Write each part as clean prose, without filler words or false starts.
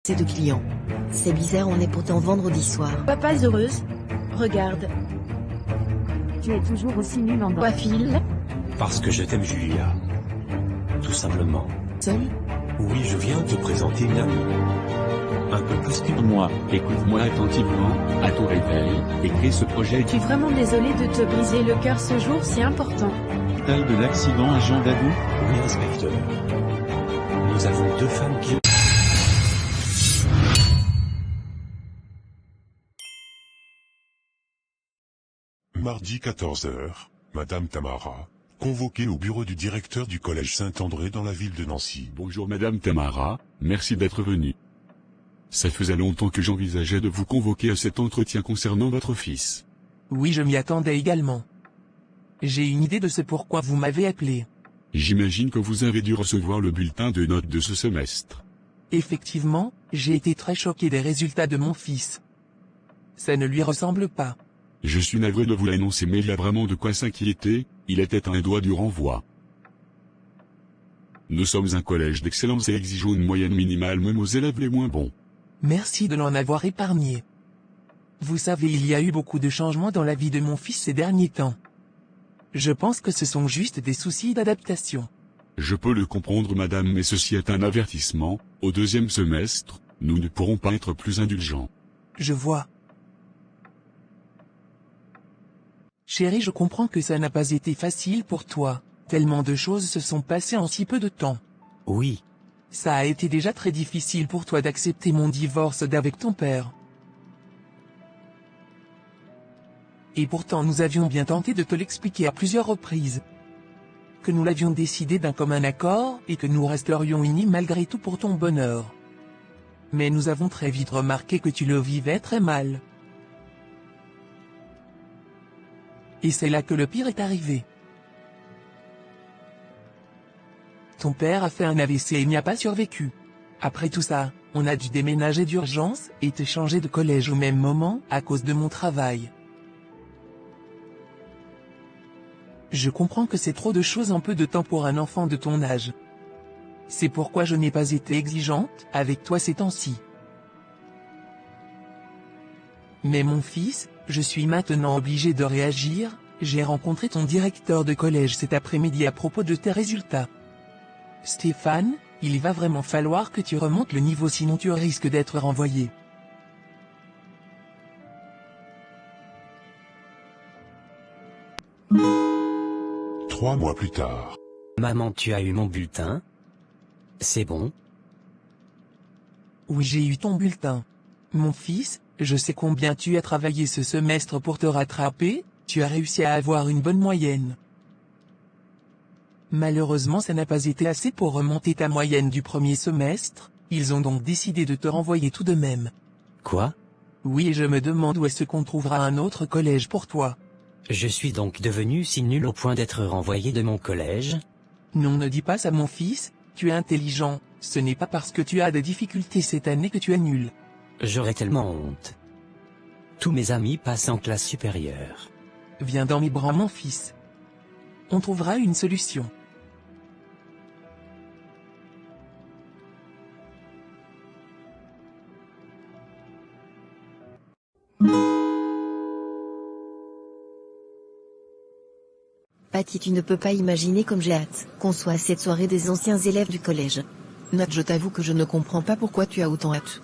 C'est de clients. C'est bizarre, on est pourtant vendredi soir. Pas heureuse. Regarde. Tu es toujours aussi nul en Quoi, Phil? Parce que je t'aime, Julia. Tout simplement. Seul? Oui, je viens te présenter une amie. Un peu plus qu'une... Moi, écoute-moi attentivement, à ton réveil, écris ce projet Je suis vraiment désolée de te briser le cœur ce jour si important. vital de l'accident à Jean Dadou. Oui, inspecteur. Nous avons deux femmes qui... Mardi 14 h, Madame Tamara, convoquée au bureau du directeur du collège Saint-André dans la ville de Nancy. Bonjour Madame Tamara, merci d'être venue. Ça faisait longtemps que j'envisageais de vous convoquer à cet entretien concernant votre fils. Oui, je m'y attendais également. J'ai une idée de ce pourquoi vous m'avez appelé. J'imagine que vous avez dû recevoir le bulletin de notes de ce semestre. Effectivement, j'ai été très choqué des résultats de mon fils. Ça ne lui ressemble pas. Je suis navré de vous l'annoncer, mais il y a vraiment de quoi s'inquiéter, il était à un doigt du renvoi. Nous sommes un collège d'excellence et exigeons une moyenne minimale même aux élèves les moins bons. Merci de l'en avoir épargné. Vous savez, il y a eu beaucoup de changements dans la vie de mon fils ces derniers temps. Je pense que ce sont juste des soucis d'adaptation. Je peux le comprendre madame, mais ceci est un avertissement, au deuxième semestre, nous ne pourrons pas être plus indulgents. Je vois. Chérie, je comprends que ça n'a pas été facile pour toi, tellement de choses se sont passées en si peu de temps. Oui. Ça a été déjà très difficile pour toi d'accepter mon divorce d'avec ton père. Et pourtant nous avions bien tenté de te l'expliquer à plusieurs reprises. Que nous l'avions décidé d'un commun accord et que nous resterions unis malgré tout pour ton bonheur. Mais nous avons très vite remarqué que tu le vivais très mal. Et c'est là que le pire est arrivé. Ton père a fait un AVC et n'y a pas survécu. Après tout ça, on a dû déménager d'urgence et te changer de collège au même moment à cause de mon travail. Je comprends que c'est trop de choses en peu de temps pour un enfant de ton âge. C'est pourquoi je n'ai pas été exigeante avec toi ces temps-ci. Mais mon fils, je suis maintenant obligé de réagir, j'ai rencontré ton directeur de collège cet après-midi à propos de tes résultats. Stéphane, il va vraiment falloir que tu remontes le niveau sinon tu risques d'être renvoyé. Trois mois plus tard. Maman, tu as eu mon bulletin? C'est bon? Oui, j'ai eu ton bulletin. Mon fils, je sais combien tu as travaillé ce semestre pour te rattraper, tu as réussi à avoir une bonne moyenne. Malheureusement, ça n'a pas été assez pour remonter ta moyenne du premier semestre, ils ont donc décidé de te renvoyer tout de même. Quoi? Oui, et je me demande où est-ce qu'on trouvera un autre collège pour toi. Je suis donc devenu si nul au point d'être renvoyé de mon collège? Non, ne dis pas ça mon fils, tu es intelligent, ce n'est pas parce que tu as des difficultés cette année que tu es nul. J'aurais tellement honte. Tous mes amis passent en classe supérieure. Viens dans mes bras mon fils. On trouvera une solution. Patty, tu ne peux pas imaginer comme j'ai hâte qu'on soit à cette soirée des anciens élèves du collège. Note, je t'avoue que je ne comprends pas pourquoi tu as autant hâte.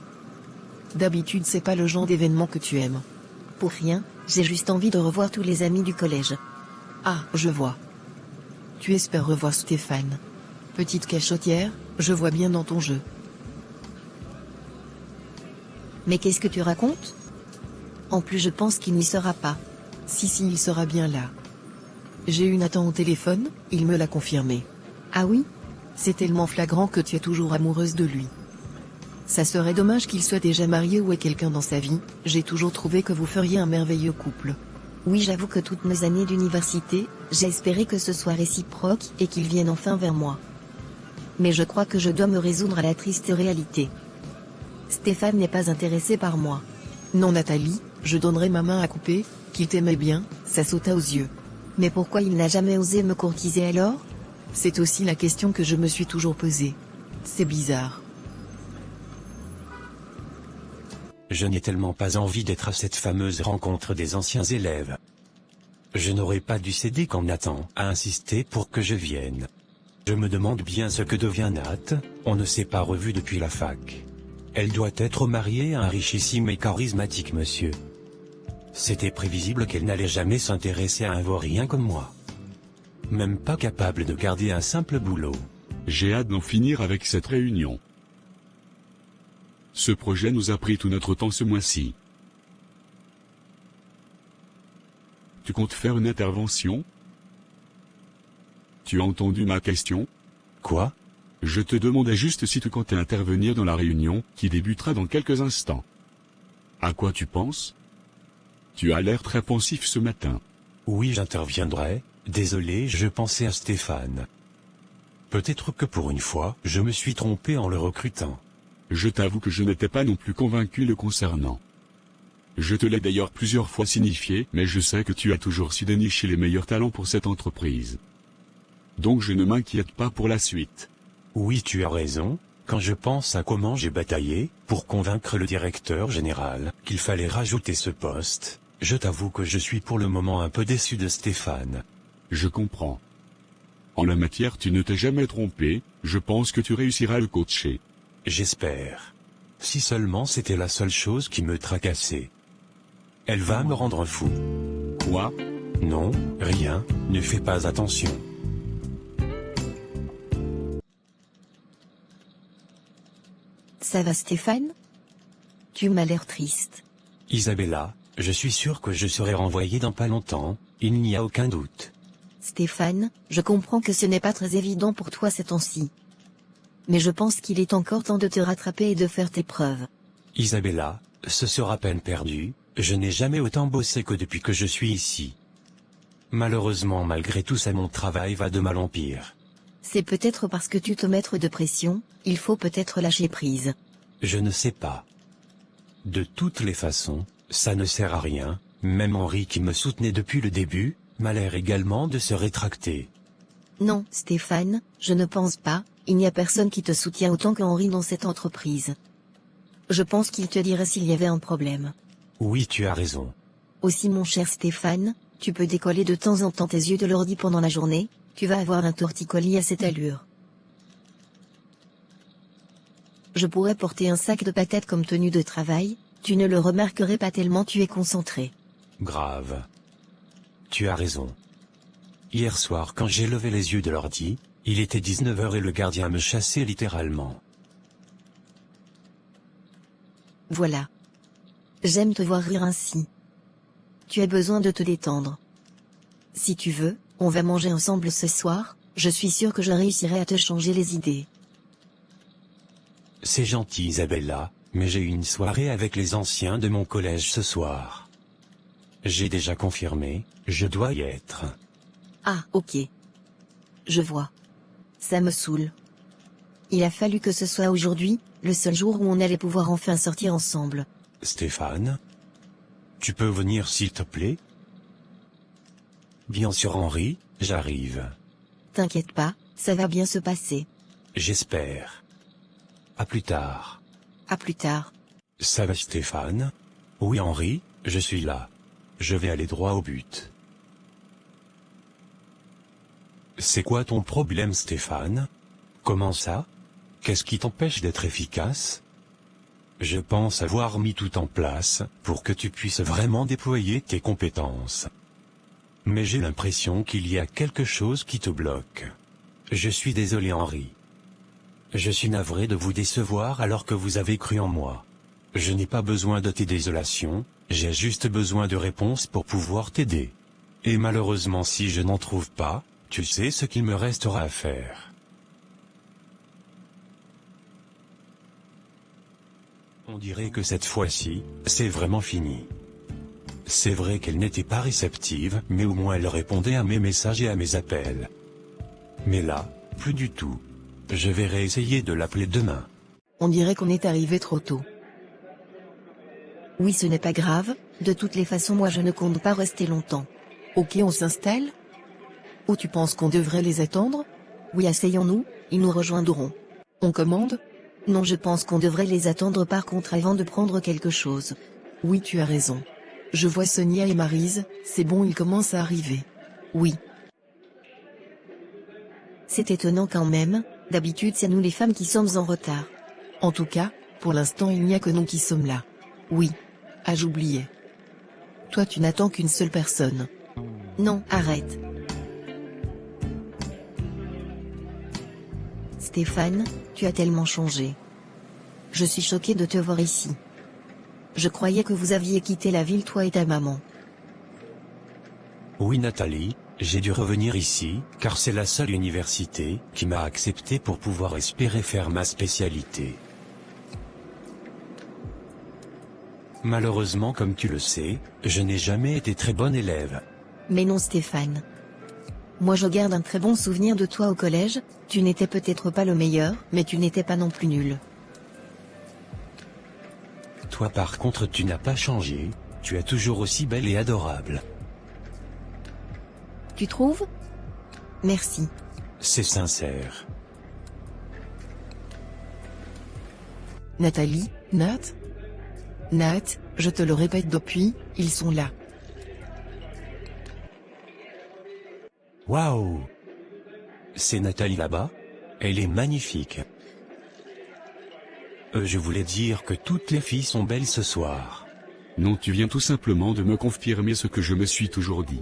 D'habitude, c'est pas le genre d'événement que tu aimes. Pour rien, j'ai juste envie de revoir tous les amis du collège. Ah, je vois. Tu espères revoir Stéphane. Petite cachotière, je vois bien dans ton jeu. Mais qu'est-ce que tu racontes? En plus, je pense qu'il n'y sera pas. Si, il sera bien là. J'ai eu Nathan au téléphone, il me l'a confirmé. Ah oui? C'est tellement flagrant que tu es toujours amoureuse de lui. Ça serait dommage qu'il soit déjà marié ou ait quelqu'un dans sa vie, j'ai toujours trouvé que vous feriez un merveilleux couple. Oui, j'avoue que toutes mes années d'université, j'ai espéré que ce soit réciproque et qu'il vienne enfin vers moi. Mais je crois que je dois me résoudre à la triste réalité. Stéphane n'est pas intéressé par moi. Non Nathalie, je donnerai ma main à couper, qu'il t'aimait bien, ça sauta aux yeux. Mais pourquoi il n'a jamais osé me courtiser alors? C'est aussi la question que je me suis toujours posée. C'est bizarre. Je n'ai tellement pas envie d'être à cette fameuse rencontre des anciens élèves. Je n'aurais pas dû céder quand Nathan a insisté pour que je vienne. Je me demande bien ce que devient Nat, on ne s'est pas revu depuis la fac. Elle doit être mariée à un richissime et charismatique monsieur. C'était prévisible qu'elle n'allait jamais s'intéresser à un vaurien comme moi. Même pas capable de garder un simple boulot. J'ai hâte d'en finir avec cette réunion. Ce projet nous a pris tout notre temps ce mois-ci. Tu comptes faire une intervention? Tu as entendu ma question? Quoi? Je te demandais juste si tu comptais intervenir dans la réunion, qui débutera dans quelques instants. À quoi tu penses? Tu as l'air très pensif ce matin. Oui, j'interviendrai. Désolé, je pensais à Stéphane. Peut-être que pour une fois, je me suis trompé en le recrutant. Je t'avoue que je n'étais pas non plus convaincu le concernant. Je te l'ai d'ailleurs plusieurs fois signifié, mais je sais que tu as toujours su dénicher les meilleurs talents pour cette entreprise. Donc je ne m'inquiète pas pour la suite. Oui, tu as raison, quand je pense à comment j'ai bataillé, pour convaincre le directeur général, qu'il fallait rajouter ce poste, je t'avoue que je suis pour le moment un peu déçu de Stéphane. Je comprends. En la matière tu ne t'es jamais trompé, je pense que tu réussiras à le coacher. J'espère. Si seulement c'était la seule chose qui me tracassait. Elle va me rendre fou. Quoi? Non, rien, ne fais pas attention. Ça va Stéphane? Tu m'as l'air triste. Isabella, je suis sûr que je serai renvoyé dans pas longtemps, il n'y a aucun doute. Stéphane, je comprends que ce n'est pas très évident pour toi ces temps-ci. Mais je pense qu'il est encore temps de te rattraper et de faire tes preuves. Isabella, ce sera peine perdue, je n'ai jamais autant bossé que depuis que je suis ici. Malheureusement malgré tout ça mon travail va de mal en pire. C'est peut-être parce que tu te mets de pression, il faut peut-être lâcher prise. Je ne sais pas. De toutes les façons, ça ne sert à rien, même Henri qui me soutenait depuis le début, m'a l'air également de se rétracter. Non, Stéphane, je ne pense pas, il n'y a personne qui te soutient autant qu'Henri dans cette entreprise. Je pense qu'il te dirait s'il y avait un problème. Oui, tu as raison. Aussi mon cher Stéphane, tu peux décoller de temps en temps tes yeux de l'ordi pendant la journée, tu vas avoir un torticolis à cette allure. Je pourrais porter un sac de patates comme tenue de travail, tu ne le remarquerais pas tellement tu es concentré. Grave. Tu as raison. Hier soir quand j'ai levé les yeux de l'ordi, il était 19h et le gardien me chassait littéralement. Voilà. J'aime te voir rire ainsi. Tu as besoin de te détendre. Si tu veux, on va manger ensemble ce soir, je suis sûr que je réussirai à te changer les idées. C'est gentil Isabella, mais j'ai une soirée avec les anciens de mon collège ce soir. J'ai déjà confirmé, je dois y être. Ah, ok. Je vois. Ça me saoule. Il a fallu que ce soit aujourd'hui, le seul jour où on allait pouvoir enfin sortir ensemble. Stéphane? Tu peux venir s'il te plaît? Bien sûr Henri, j'arrive. T'inquiète pas, ça va bien se passer. J'espère. À plus tard. À plus tard. Ça va Stéphane? Oui Henri, je suis là. Je vais aller droit au but. C'est quoi ton problème Stéphane? Comment ça? Qu'est-ce qui t'empêche d'être efficace? Je pense avoir mis tout en place, pour que tu puisses vraiment déployer tes compétences. Mais j'ai l'impression qu'il y a quelque chose qui te bloque. Je suis désolé Henri. Je suis navré de vous décevoir alors que vous avez cru en moi. Je n'ai pas besoin de tes désolations, j'ai juste besoin de réponses pour pouvoir t'aider. Et malheureusement si je n'en trouve pas, tu sais ce qu'il me restera à faire. On dirait que cette fois-ci, c'est vraiment fini. C'est vrai qu'elle n'était pas réceptive, mais au moins elle répondait à mes messages et à mes appels. Mais là, plus du tout. Je vais réessayer de l'appeler demain. On dirait qu'on est arrivé trop tôt. Oui, ce n'est pas grave, de toutes les façons moi je ne compte pas rester longtemps. Ok, on s'installe? Ou tu penses qu'on devrait les attendre? Oui, asseyons-nous, ils nous rejoindront. On commande? Non, je pense qu'on devrait les attendre par contre avant de prendre quelque chose. Oui, tu as raison. Je vois Sonia et Maryse, c'est bon, ils commencent à arriver. Oui. C'est étonnant quand même, d'habitude c'est nous les femmes qui sommes en retard. En tout cas, pour l'instant il n'y a que nous qui sommes là. Oui. Ah, j'oubliais. Toi tu n'attends qu'une seule personne. Non, arrête. Stéphane, tu as tellement changé. Je suis choquée de te voir ici. Je croyais que vous aviez quitté la ville toi et ta maman. Oui Nathalie, j'ai dû revenir ici, car c'est la seule université qui m'a accepté pour pouvoir espérer faire ma spécialité. Malheureusement, comme tu le sais, je n'ai jamais été très bonne élève. Mais non Stéphane. Moi je garde un très bon souvenir de toi au collège, tu n'étais peut-être pas le meilleur, mais tu n'étais pas non plus nul. Toi par contre tu n'as pas changé, tu es toujours aussi belle et adorable. Tu trouves? Merci. C'est sincère. Nathalie, Nat? Nat, je te le répète depuis, ils sont là. Waouh! C'est Nathalie là-bas? Elle est magnifique. Je voulais dire que toutes les filles sont belles ce soir. Non, tu viens tout simplement de me confirmer ce que je me suis toujours dit.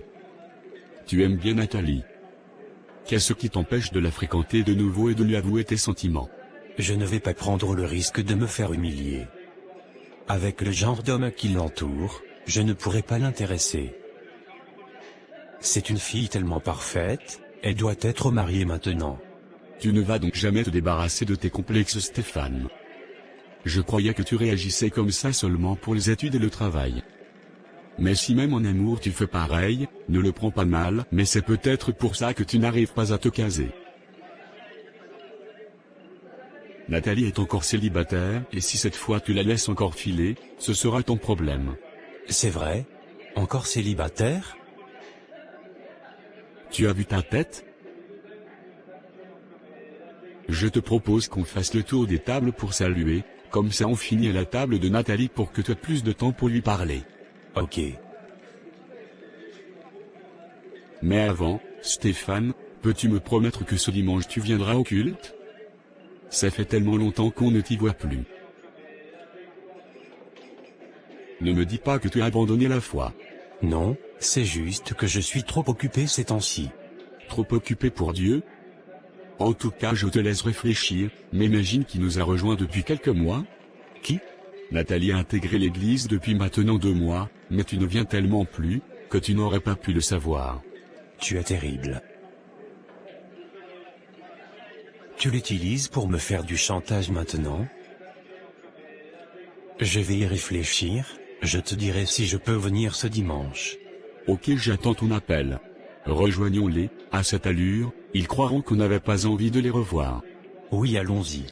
Tu aimes bien Nathalie. Qu'est-ce qui t'empêche de la fréquenter de nouveau et de lui avouer tes sentiments? Je ne vais pas prendre le risque de me faire humilier. Avec le genre d'homme qui l'entoure, je ne pourrais pas l'intéresser. C'est une fille tellement parfaite, elle doit être mariée maintenant. Tu ne vas donc jamais te débarrasser de tes complexes, Stéphane. Je croyais que tu réagissais comme ça seulement pour les études et le travail. Mais si même en amour tu fais pareil, ne le prends pas mal, mais c'est peut-être pour ça que tu n'arrives pas à te caser. Nathalie est encore célibataire, et si cette fois tu la laisses encore filer, ce sera ton problème. C'est vrai? Encore célibataire? Tu as vu ta tête? Je te propose qu'on fasse le tour des tables pour saluer, comme ça on finit à la table de Nathalie pour que tu aies plus de temps pour lui parler. Ok. Mais avant, Stéphane, peux-tu me promettre que ce dimanche tu viendras au culte? Ça fait tellement longtemps qu'on ne t'y voit plus. Ne me dis pas que tu as abandonné la foi. Non, c'est juste que je suis trop occupé ces temps-ci. Trop occupé pour Dieu? En tout cas, je te laisse réfléchir, mais imagine qui nous a rejoints depuis quelques mois. Qui? Nathalie a intégré l'église depuis maintenant 2 mois, mais tu ne viens tellement plus, que tu n'aurais pas pu le savoir. Tu es terrible. Tu l'utilises pour me faire du chantage maintenant? Je vais y réfléchir, je te dirai si je peux venir ce dimanche. Ok, j'attends ton appel. Rejoignons-les, à cette allure, ils croiront qu'on n'avait pas envie de les revoir. Oui, allons-y.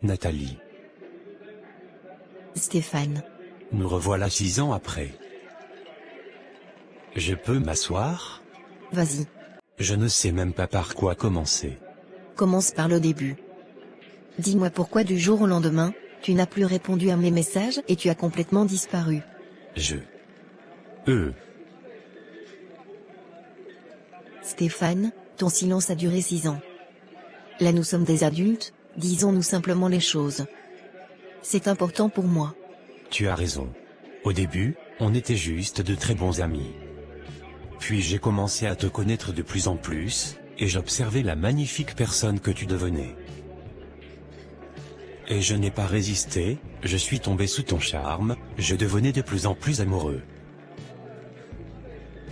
Nathalie. Stéphane. Nous revoilà 6 ans après. Je peux m'asseoir? Vas-y. Je ne sais même pas par quoi commencer. Commence par le début. Dis-moi pourquoi du jour au lendemain, tu n'as plus répondu à mes messages et tu as complètement disparu. Stéphane, ton silence a duré 6 ans. Là nous sommes des adultes, disons-nous simplement les choses. C'est important pour moi. Tu as raison. Au début, on était juste de très bons amis. Puis j'ai commencé à te connaître de plus en plus, et j'observais la magnifique personne que tu devenais. Et je n'ai pas résisté, je suis tombé sous ton charme, je devenais de plus en plus amoureux.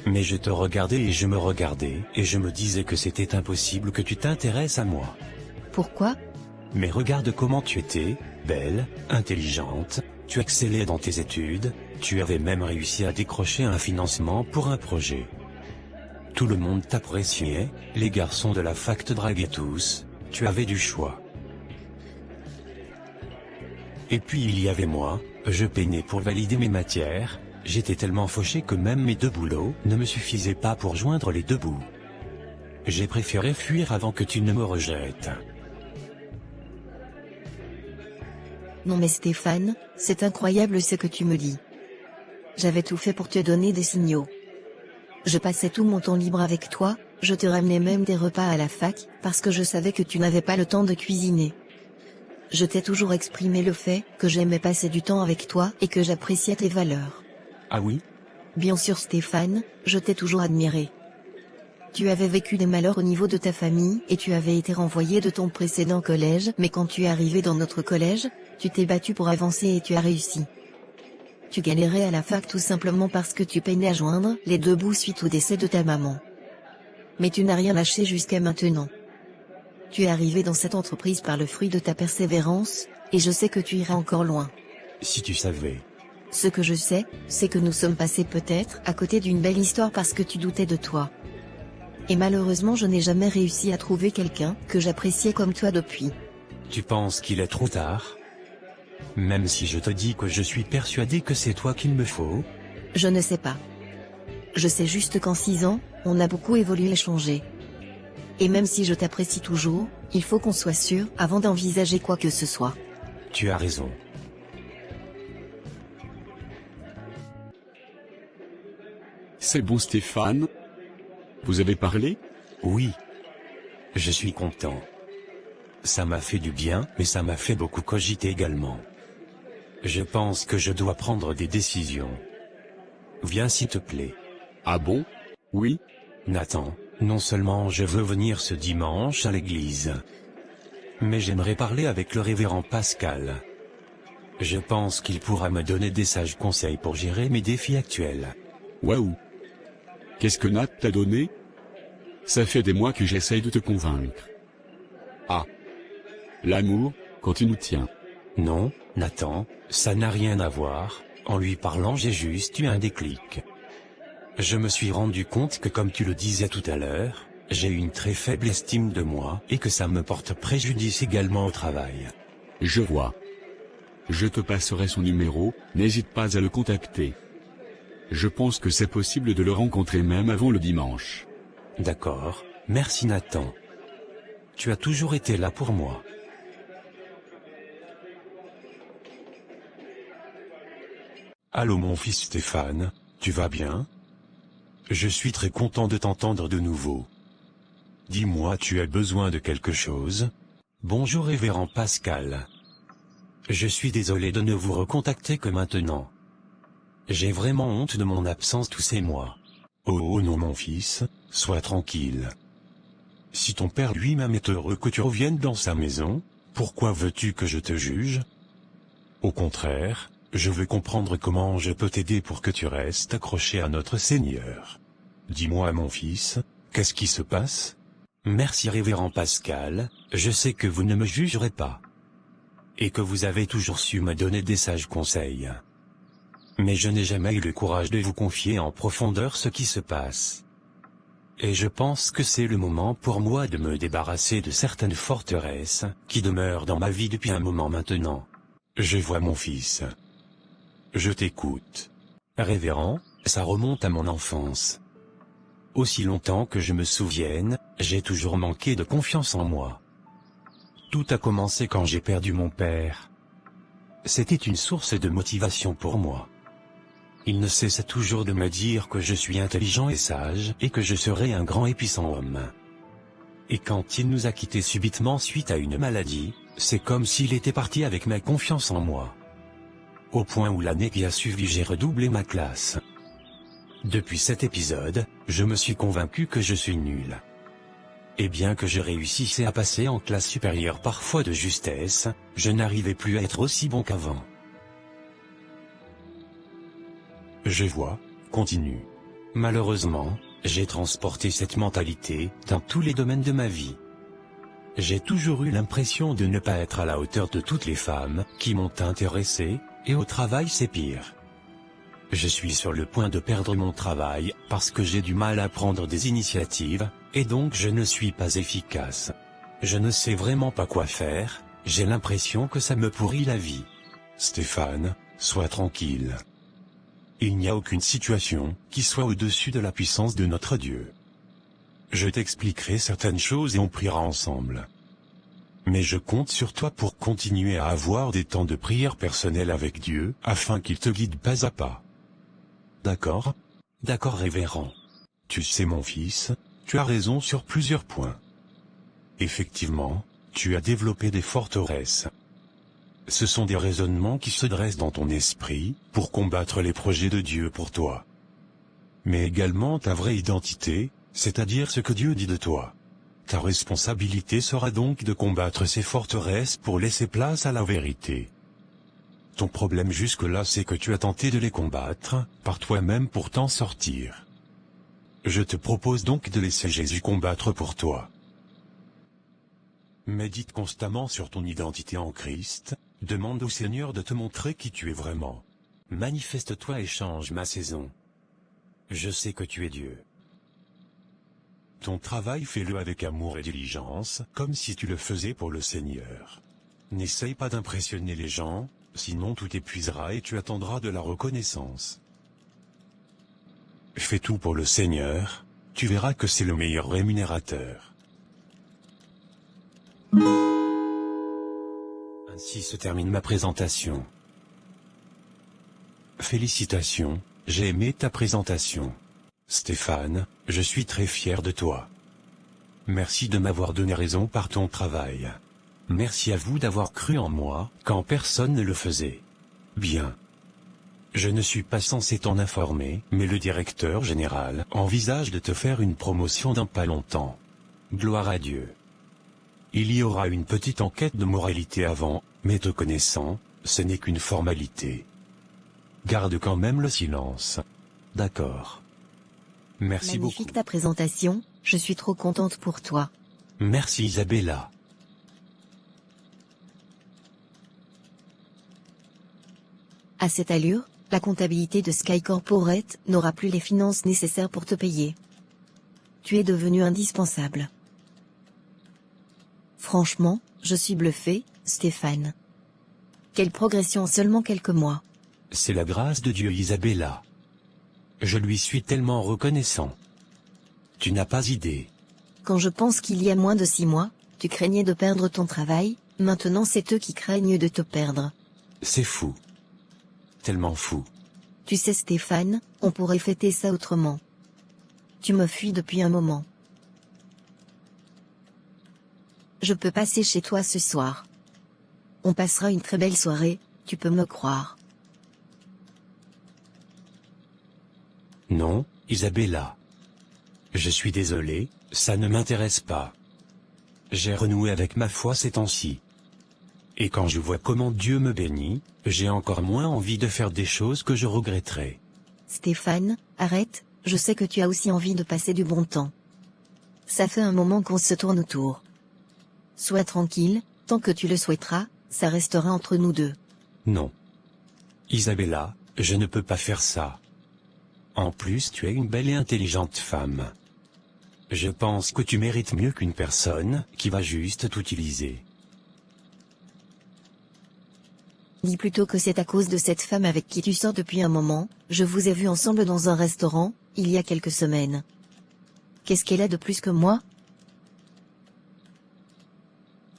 Mais je te regardais et je me regardais, et je me disais que c'était impossible que tu t'intéresses à moi. Pourquoi? Mais regarde comment tu étais, belle, intelligente, tu excellais dans tes études, tu avais même réussi à décrocher un financement pour un projet. Tout le monde t'appréciait, les garçons de la fac te draguaient tous, tu avais du choix. Et puis il y avait moi, je peinais pour valider mes matières, j'étais tellement fauché que même mes 2 boulots ne me suffisaient pas pour joindre les 2 bouts. J'ai préféré fuir avant que tu ne me rejettes. Non mais Stéphane, c'est incroyable ce que tu me dis. J'avais tout fait pour te donner des signaux. Je passais tout mon temps libre avec toi, je te ramenais même des repas à la fac, parce que je savais que tu n'avais pas le temps de cuisiner. Je t'ai toujours exprimé le fait que j'aimais passer du temps avec toi et que j'appréciais tes valeurs. Ah oui? Bien sûr Stéphane, je t'ai toujours admiré. Tu avais vécu des malheurs au niveau de ta famille et tu avais été renvoyé de ton précédent collège, mais quand tu es arrivé dans notre collège, tu t'es battu pour avancer et tu as réussi. Tu galérais à la fac tout simplement parce que tu peinais à joindre les deux bouts suite au décès de ta maman. Mais tu n'as rien lâché jusqu'à maintenant. Tu es arrivé dans cette entreprise par le fruit de ta persévérance, et je sais que tu iras encore loin. Si tu savais. Ce que je sais, c'est que nous sommes passés peut-être à côté d'une belle histoire parce que tu doutais de toi. Et malheureusement je n'ai jamais réussi à trouver quelqu'un que j'appréciais comme toi depuis. Tu penses qu'il est trop tard? Même si je te dis que je suis persuadé que c'est toi qu'il me faut? Je ne sais pas. Je sais juste qu'en 6 ans, on a beaucoup évolué et changé. Et même si je t'apprécie toujours, il faut qu'on soit sûr avant d'envisager quoi que ce soit. Tu as raison. C'est bon Stéphane? Vous avez parlé? Oui. Je suis content. Ça m'a fait du bien, mais ça m'a fait beaucoup cogiter également. Je pense que je dois prendre des décisions. Viens s'il te plaît. Ah bon? Oui? Nathan, non seulement je veux venir ce dimanche à l'église, mais j'aimerais parler avec le révérend Pascal. Je pense qu'il pourra me donner des sages conseils pour gérer mes défis actuels. Waouh! Qu'est-ce que Nat t'a donné? Ça fait des mois que j'essaye de te convaincre. Ah! L'amour, quand tu nous tiens. Non, Nathan, ça n'a rien à voir, en lui parlant j'ai juste eu un déclic. Je me suis rendu compte que comme tu le disais tout à l'heure, j'ai une très faible estime de moi et que ça me porte préjudice également au travail. Je vois. Je te passerai son numéro, n'hésite pas à le contacter. Je pense que c'est possible de le rencontrer même avant le dimanche. D'accord, merci Nathan. Tu as toujours été là pour moi. Allô mon fils Stéphane, tu vas bien? Je suis très content de t'entendre de nouveau. Dis-moi, tu as besoin de quelque chose? Bonjour révérend Pascal. Je suis désolé de ne vous recontacter que maintenant. J'ai vraiment honte de mon absence tous ces mois. Oh non mon fils, sois tranquille. Si ton père lui-même est heureux que tu reviennes dans sa maison, pourquoi veux-tu que je te juge? Au contraire, je veux comprendre comment je peux t'aider pour que tu restes accroché à notre Seigneur. Dis-moi mon fils, qu'est-ce qui se passe? Merci révérend Pascal, je sais que vous ne me jugerez pas. Et que vous avez toujours su me donner des sages conseils. Mais je n'ai jamais eu le courage de vous confier en profondeur ce qui se passe. Et je pense que c'est le moment pour moi de me débarrasser de certaines forteresses qui demeurent dans ma vie depuis un moment maintenant. Je vois mon fils. Je t'écoute. Révérend, ça remonte à mon enfance. Aussi longtemps que je me souvienne, j'ai toujours manqué de confiance en moi. Tout a commencé quand j'ai perdu mon père. C'était une source de motivation pour moi. Il ne cessait toujours de me dire que je suis intelligent et sage et que je serai un grand et puissant homme. Et quand il nous a quittés subitement suite à une maladie, c'est comme s'il était parti avec ma confiance en moi. Au point où l'année qui a suivi j'ai redoublé ma classe. Depuis cet épisode, je me suis convaincu que je suis nul. Et bien que je réussissais à passer en classe supérieure parfois de justesse, je n'arrivais plus à être aussi bon qu'avant. Je vois, continue. Malheureusement, j'ai transporté cette mentalité dans tous les domaines de ma vie. J'ai toujours eu l'impression de ne pas être à la hauteur de toutes les femmes qui m'ont intéressé, et au travail c'est pire. Je suis sur le point de perdre mon travail parce que j'ai du mal à prendre des initiatives, et donc je ne suis pas efficace. Je ne sais vraiment pas quoi faire, j'ai l'impression que ça me pourrit la vie. Stéphane, sois tranquille. Il n'y a aucune situation qui soit au-dessus de la puissance de notre Dieu. Je t'expliquerai certaines choses et on priera ensemble. mais je compte sur toi pour continuer à avoir des temps de prière personnels avec Dieu, afin qu'il te guide pas à pas. D'accord? D'accord, révérend. Tu sais, mon fils, tu as raison sur plusieurs points. Effectivement, tu as développé des forteresses. Ce sont des raisonnements qui se dressent dans ton esprit, pour combattre les projets de Dieu pour toi. Mais également ta vraie identité, c'est-à-dire ce que Dieu dit de toi. Ta responsabilité sera donc de combattre ces forteresses pour laisser place à la vérité. Ton problème jusque-là, c'est que tu as tenté de les combattre, par toi-même pour t'en sortir. Je te propose donc de laisser Jésus combattre pour toi. Médite constamment sur ton identité en Christ, demande au Seigneur de te montrer qui tu es vraiment. Manifeste-toi et change ma saison. Je sais que tu es Dieu. Ton travail, fais-le avec amour et diligence, comme si tu le faisais pour le Seigneur. N'essaye pas d'impressionner les gens, sinon tout épuisera et tu attendras de la reconnaissance. Fais tout pour le Seigneur, tu verras que c'est le meilleur rémunérateur. Ainsi se termine ma présentation. Félicitations, j'ai aimé ta présentation. Stéphane, je suis très fier de toi. Merci de m'avoir donné raison par ton travail. Merci à vous d'avoir cru en moi, quand personne ne le faisait. Bien. Je ne suis pas censé t'en informer, mais le directeur général envisage de te faire une promotion dans pas longtemps. Gloire à Dieu. Il y aura une petite enquête de moralité avant, mais te connaissant, ce n'est qu'une formalité. Garde quand même le silence. D'accord. Merci beaucoup. Magnifique ta présentation, je suis trop contente pour toi. Merci Isabella. À cette allure, la comptabilité de Sky Corporate n'aura plus les finances nécessaires pour te payer. Tu es devenu indispensable. Franchement, je suis bluffé, Stéphane. Quelle progression en seulement quelques mois. C'est la grâce de Dieu, Isabella. Je lui suis tellement reconnaissant. Tu n'as pas idée. Quand je pense qu'il y a moins de 6 mois, tu craignais de perdre ton travail, maintenant c'est eux qui craignent de te perdre. C'est fou. Tellement fou. Tu sais Stéphane, on pourrait fêter ça autrement. Tu me fuis depuis un moment. Je peux passer chez toi ce soir. On passera une très belle soirée, tu peux me croire. Non, Isabella. Je suis désolé, ça ne m'intéresse pas. J'ai renoué avec ma foi ces temps-ci. Et quand je vois comment Dieu me bénit, j'ai encore moins envie de faire des choses que je regretterai. Stéphane, arrête, je sais que tu as aussi envie de passer du bon temps. Ça fait un moment qu'on se tourne autour. Sois tranquille, tant que tu le souhaiteras, ça restera entre nous deux. Non. Isabella, je ne peux pas faire ça. En plus, tu es une belle et intelligente femme. Je pense que tu mérites mieux qu'une personne qui va juste t'utiliser. Dis plutôt que c'est à cause de cette femme avec qui tu sors depuis un moment, je vous ai vus ensemble dans un restaurant, il y a quelques semaines. Qu'est-ce qu'elle a de plus que moi?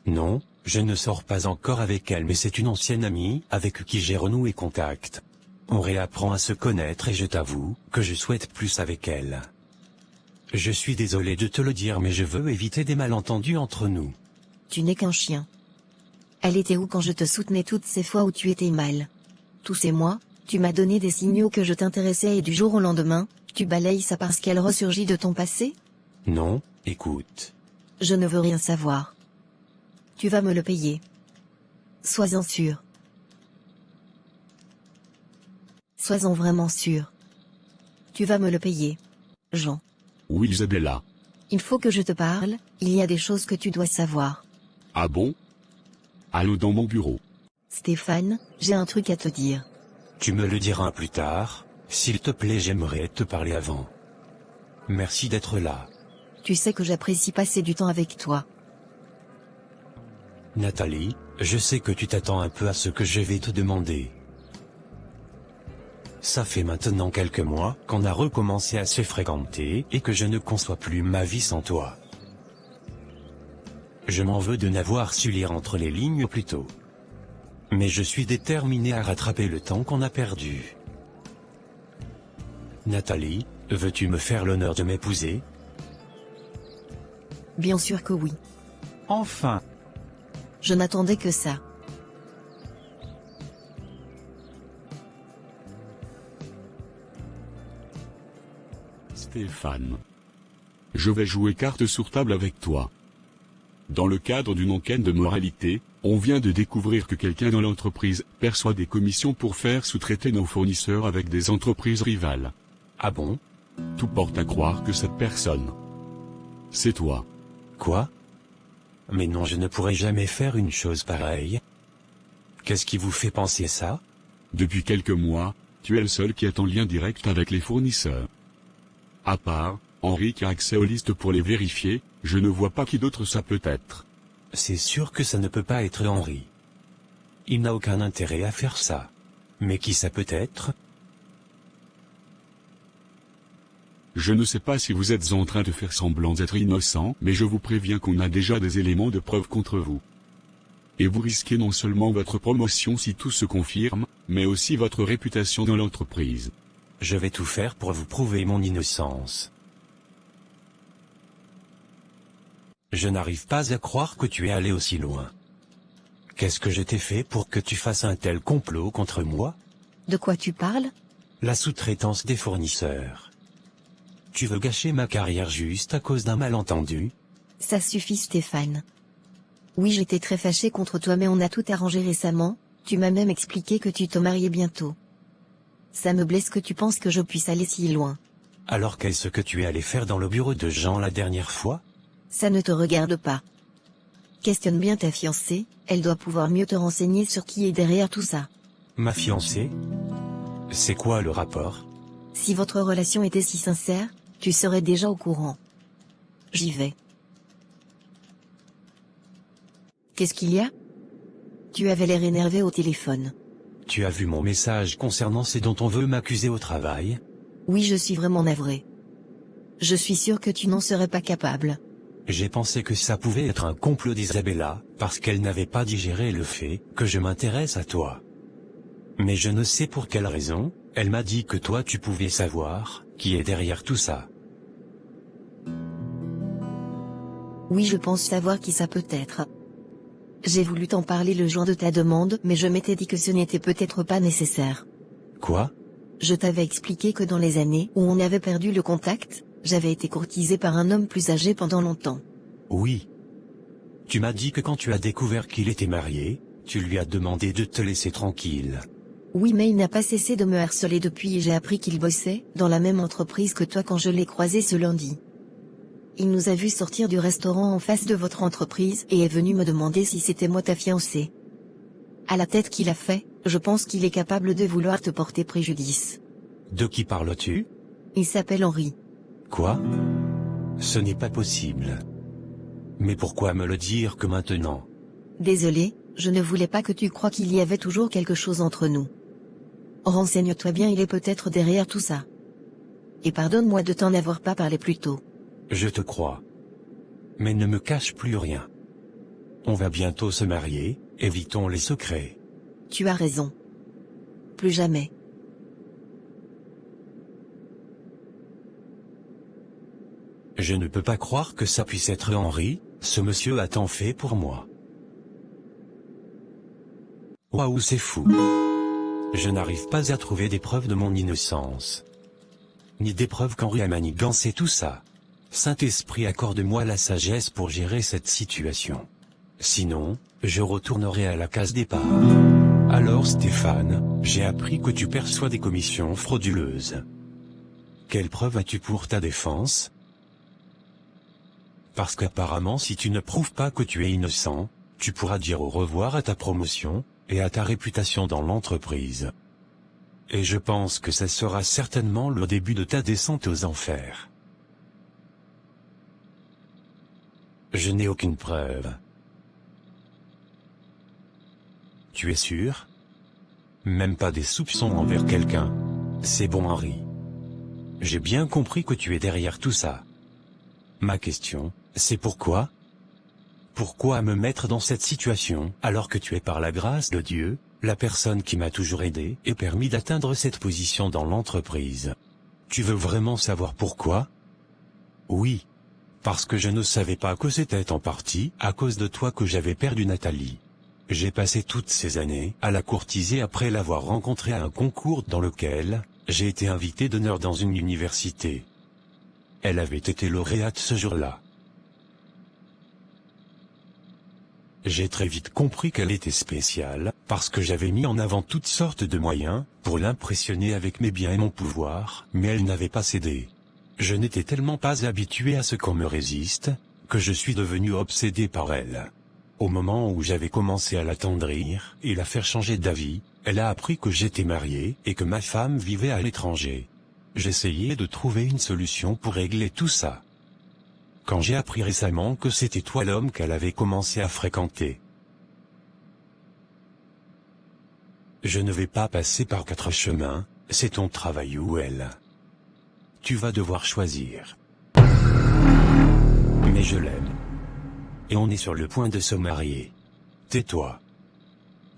Non, je ne sors pas encore avec elle, mais c'est une ancienne amie avec qui j'ai renoué contact. On réapprend à se connaître et je t'avoue que je souhaite plus avec elle. Je suis désolé de te le dire, mais je veux éviter des malentendus entre nous. Tu n'es qu'un chien. Elle était où quand je te soutenais toutes ces fois où tu étais mal? Tous ces mois, tu m'as donné des signaux que je t'intéressais et du jour au lendemain, tu balayes ça parce qu'elle ressurgit de ton passé? Non, écoute. Je ne veux rien savoir. Tu vas me le payer. Sois-en sûr. Sois-en vraiment sûr. Tu vas me le payer. Jean. Oui, Isabella. Il faut que je te parle, il y a des choses que tu dois savoir. Ah bon? Allons dans mon bureau. Stéphane, j'ai un truc à te dire. Tu me le diras plus tard, s'il te plaît, j'aimerais te parler avant. Merci d'être là. Tu sais que j'apprécie passer du temps avec toi. Nathalie, je sais que tu t'attends un peu à ce que je vais te demander. Ça fait maintenant quelques mois qu'on a recommencé à se fréquenter et que je ne conçois plus ma vie sans toi. Je m'en veux de n'avoir su lire entre les lignes plus tôt. Mais je suis déterminé à rattraper le temps qu'on a perdu. Nathalie, veux-tu me faire l'honneur de m'épouser? Bien sûr que oui. Enfin. Je n'attendais que ça. Stéphane. Je vais jouer carte sur table avec toi. Dans le cadre d'une enquête de moralité, on vient de découvrir que quelqu'un dans l'entreprise perçoit des commissions pour faire sous-traiter nos fournisseurs avec des entreprises rivales. Ah bon? Tout porte à croire que cette personne, c'est toi. Quoi? Mais non, je ne pourrais jamais faire une chose pareille. Qu'est-ce qui vous fait penser ça? Depuis quelques mois, tu es le seul qui est en lien direct avec les fournisseurs. À part Henri qui a accès aux listes pour les vérifier, je ne vois pas qui d'autre ça peut être. C'est sûr que ça ne peut pas être Henri. Il n'a aucun intérêt à faire ça. Mais qui ça peut être? Je ne sais pas si vous êtes en train de faire semblant d'être innocent, mais je vous préviens qu'on a déjà des éléments de preuve contre vous. Et vous risquez non seulement votre promotion si tout se confirme, mais aussi votre réputation dans l'entreprise. Je vais tout faire pour vous prouver mon innocence. Je n'arrive pas à croire que tu es allé aussi loin. Qu'est-ce que je t'ai fait pour que tu fasses un tel complot contre moi? De quoi tu parles? La sous-traitance des fournisseurs. Tu veux gâcher ma carrière juste à cause d'un malentendu? Ça suffit Stéphane. Oui, j'étais très fâchée contre toi mais on a tout arrangé récemment, tu m'as même expliqué que tu te mariais bientôt. Ça me blesse que tu penses que je puisse aller si loin. Alors qu'est-ce que tu es allé faire dans le bureau de Jean la dernière fois? Ça ne te regarde pas. Questionne bien ta fiancée, elle doit pouvoir mieux te renseigner sur qui est derrière tout ça. Ma fiancée? C'est quoi le rapport? Si votre relation était si sincère, tu serais déjà au courant. J'y vais. Qu'est-ce qu'il y a? Tu avais l'air énervé au téléphone. Tu as vu mon message concernant ce dont on veut m'accuser au travail? Oui, je suis vraiment navré. Je suis sûr que tu n'en serais pas capable. J'ai pensé que ça pouvait être un complot d'Isabella, parce qu'elle n'avait pas digéré le fait que je m'intéresse à toi. Mais je ne sais pour quelle raison, elle m'a dit que toi tu pouvais savoir qui est derrière tout ça. Oui, je pense savoir qui ça peut être. J'ai voulu t'en parler le jour de ta demande, mais je m'étais dit que ce n'était peut-être pas nécessaire. Quoi? Je t'avais expliqué que dans les années où on avait perdu le contact, j'avais été courtisée par un homme plus âgé pendant longtemps. Oui. Tu m'as dit que quand tu as découvert qu'il était marié, tu lui as demandé de te laisser tranquille. Oui, mais il n'a pas cessé de me harceler depuis et j'ai appris qu'il bossait dans la même entreprise que toi quand je l'ai croisé ce lundi. Il nous a vus sortir du restaurant en face de votre entreprise et est venu me demander si c'était moi ta fiancée. À la tête qu'il a fait, je pense qu'il est capable de vouloir te porter préjudice. De qui parles-tu? Il s'appelle Henri. Quoi? Ce n'est pas possible. Mais pourquoi me le dire que maintenant? Désolé, je ne voulais pas que tu croies qu'il y avait toujours quelque chose entre nous. Renseigne-toi bien, il est peut-être derrière tout ça. Et pardonne-moi de t'en avoir pas parlé plus tôt. Je te crois. Mais ne me cache plus rien. On va bientôt se marier, évitons les secrets. Tu as raison. Plus jamais. Je ne peux pas croire que ça puisse être Henri, ce monsieur a tant fait pour moi. Waouh, c'est fou. Je n'arrive pas à trouver des preuves de mon innocence. Ni des preuves qu'Henri a manigancé tout ça. Saint-Esprit, accorde-moi la sagesse pour gérer cette situation. Sinon, je retournerai à la case départ. Alors Stéphane, j'ai appris que tu perçois des commissions frauduleuses. Quelle preuve as-tu pour ta défense? Parce qu'apparemment si tu ne prouves pas que tu es innocent, tu pourras dire au revoir à ta promotion, et à ta réputation dans l'entreprise. Et je pense que ça sera certainement le début de ta descente aux enfers. Je n'ai aucune preuve. Tu es sûr? Même pas des soupçons envers quelqu'un? C'est bon Henri. J'ai bien compris que tu es derrière tout ça. Ma question, c'est pourquoi? Pourquoi me mettre dans cette situation, alors que tu es par la grâce de Dieu, la personne qui m'a toujours aidé et permis d'atteindre cette position dans l'entreprise? Tu veux vraiment savoir pourquoi? Oui. Parce que je ne savais pas que c'était en partie à cause de toi que j'avais perdu Nathalie. J'ai passé toutes ces années à la courtiser après l'avoir rencontrée à un concours dans lequel j'ai été invité d'honneur dans une université. Elle avait été lauréate ce jour-là. J'ai très vite compris qu'elle était spéciale, parce que j'avais mis en avant toutes sortes de moyens, pour l'impressionner avec mes biens et mon pouvoir, mais elle n'avait pas cédé. Je n'étais tellement pas habitué à ce qu'on me résiste, que je suis devenu obsédé par elle. Au moment où j'avais commencé à l'attendrir, et la faire changer d'avis, elle a appris que j'étais marié, et que ma femme vivait à l'étranger. J'essayais de trouver une solution pour régler tout ça. Quand j'ai appris récemment que c'était toi l'homme qu'elle avait commencé à fréquenter. Je ne vais pas passer par 4 chemins, c'est ton travail ou elle. Tu vas devoir choisir. Mais je l'aime. Et on est sur le point de se marier. Tais-toi.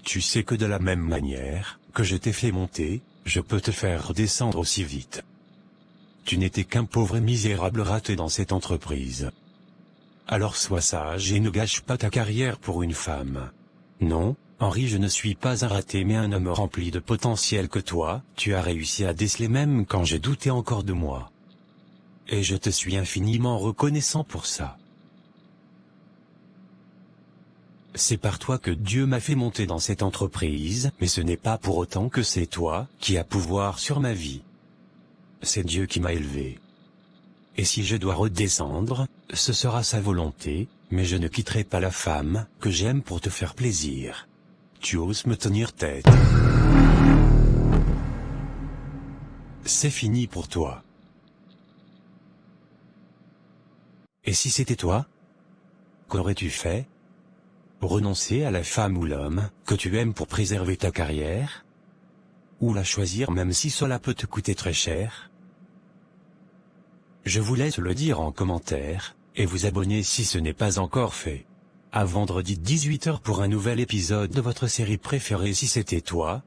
Tu sais que de la même manière que je t'ai fait monter, je peux te faire redescendre aussi vite. Tu n'étais qu'un pauvre et misérable raté dans cette entreprise. Alors sois sage et ne gâche pas ta carrière pour une femme. Non, Henri, je ne suis pas un raté mais un homme rempli de potentiel que toi, tu as réussi à déceler même quand j'ai douté encore de moi. Et je te suis infiniment reconnaissant pour ça. C'est par toi que Dieu m'a fait monter dans cette entreprise, mais ce n'est pas pour autant que c'est toi qui as pouvoir sur ma vie. C'est Dieu qui m'a élevé. Et si je dois redescendre, ce sera sa volonté, mais je ne quitterai pas la femme que j'aime pour te faire plaisir. Tu oses me tenir tête. C'est fini pour toi. Et si c'était toi? Qu'aurais-tu fait? Renoncer à la femme ou l'homme que tu aimes pour préserver ta carrière? Ou la choisir même si cela peut te coûter très cher? Je vous laisse le dire en commentaire, et vous abonner si ce n'est pas encore fait. À vendredi 18h pour un nouvel épisode de votre série préférée Si c'était toi,